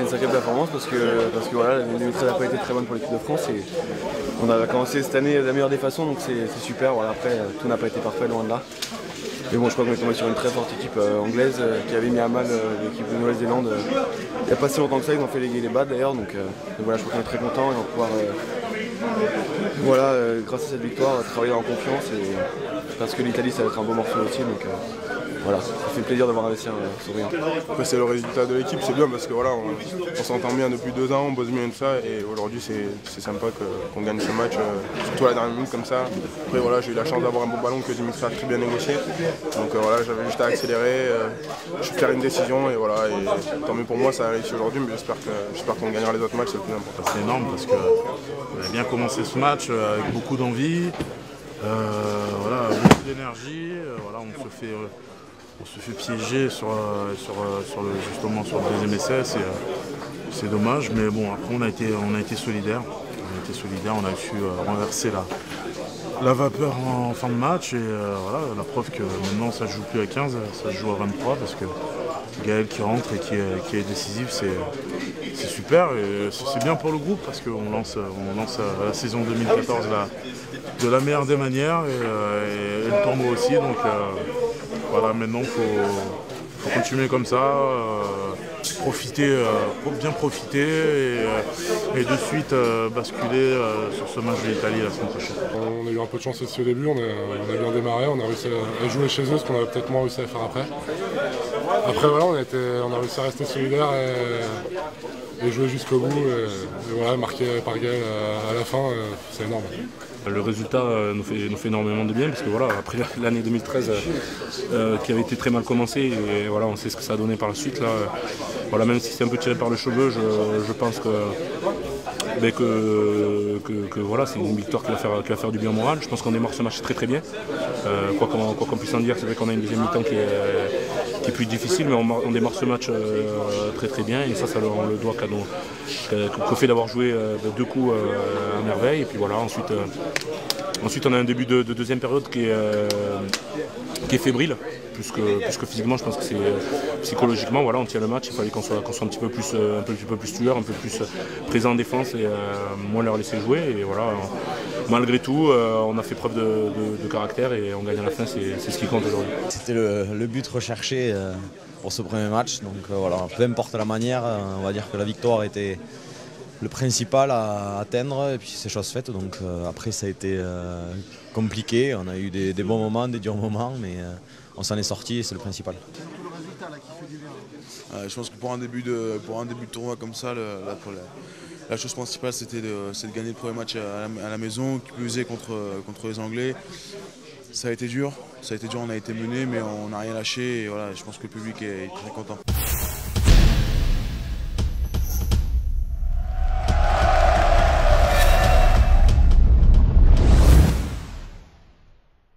une sacrée performance parce que voilà, l'année 2013 n'a pas été très bonne pour l'équipe de France et on a commencé cette année de la meilleure des façons, donc c'est super. Voilà, après, tout n'a pas été parfait, loin de là. Mais bon, je crois qu'on est tombé sur une très forte équipe anglaise qui avait mis à mal l'équipe de Nouvelle-Zélande il n'y a pas si longtemps que ça. Ils ont fait les bas d'ailleurs, donc voilà, je crois qu'on est très content et on va pouvoir grâce à cette victoire travailler en confiance parce que l'Italie ça va être un beau morceau aussi, donc voilà, ça fait plaisir d'avoir investi sur rien. Après, c'est le résultat de l'équipe, c'est bien parce que voilà, on s'entend bien depuis 2 ans, on bosse bien de ça et aujourd'hui c'est sympa qu'on gagne ce match, surtout à la dernière minute comme ça. Après voilà, j'ai eu la chance d'avoir un bon ballon que Dimitri a très bien négocié. Donc voilà, j'avais juste à accélérer, faire une décision et voilà, et tant mieux pour moi, ça a réussi aujourd'hui, mais j'espère qu'on gagnera les autres matchs, c'est le plus important. C'est énorme parce qu'on a bien commencé ce match avec beaucoup d'envie, voilà, beaucoup d'énergie, voilà, on se fait piéger justement sur le deuxième essai, c'est dommage, mais bon, après on a été solidaires. On a su renverser la vapeur en fin de match et voilà, la preuve que maintenant ça ne joue plus à 15, ça se joue à 23 parce que Gaël qui rentre et qui est décisif, c'est super et c'est bien pour le groupe parce qu'on lance la saison 2014 de la meilleure des manières et le tournoi aussi, donc voilà, maintenant il faut continuer comme ça, bien profiter et de suite basculer sur ce match de l'Italie la semaine prochaine. On a eu un peu de chance aussi au début, on a bien démarré, on a réussi à jouer chez eux, ce qu'on a peut-être moins réussi à faire après. Après voilà, on a réussi à rester solidaire et jouer jusqu'au bout et voilà, marqué par Gaël à la fin, c'est énorme. Le résultat nous fait énormément de bien parce que voilà, après l'année 2013 qui avait été très mal commencée et voilà, on sait ce que ça a donné par la suite là, voilà, même si c'est un peu tiré par le cheveu, je pense que voilà, c'est une victoire qui va faire du bien au moral. Je pense qu'on démarre ce match très très bien. Quoi qu'on puisse en dire, c'est vrai qu'on a une deuxième mi-temps qui est plus difficile, mais on démarre ce match très très bien et ça on le doit qu'au fait d'avoir joué 2 coups à merveille. Et puis voilà, ensuite on a un début de deuxième période qui est fébrile, plus que physiquement. Je pense que c'est psychologiquement, voilà, on tient le match, il fallait qu'on soit un petit peu plus tueur, un peu plus présent en défense et moins leur laisser jouer. Et voilà, malgré tout, on a fait preuve de caractère et on gagne à la fin, c'est ce qui compte aujourd'hui. C'était le but recherché pour ce premier match, donc voilà, peu importe la manière, on va dire que la victoire était le principal à atteindre et puis c'est chose faite. Donc après ça a été compliqué, on a eu des bons moments, des durs moments, mais on s'en est sorti et c'est le principal. Je pense que pour un début de tournoi comme ça, la chose principale c'est de gagner le premier match à la maison, qui plus est contre les Anglais. Ça a été dur, on a été mené mais on n'a rien lâché et voilà, je pense que le public est très content.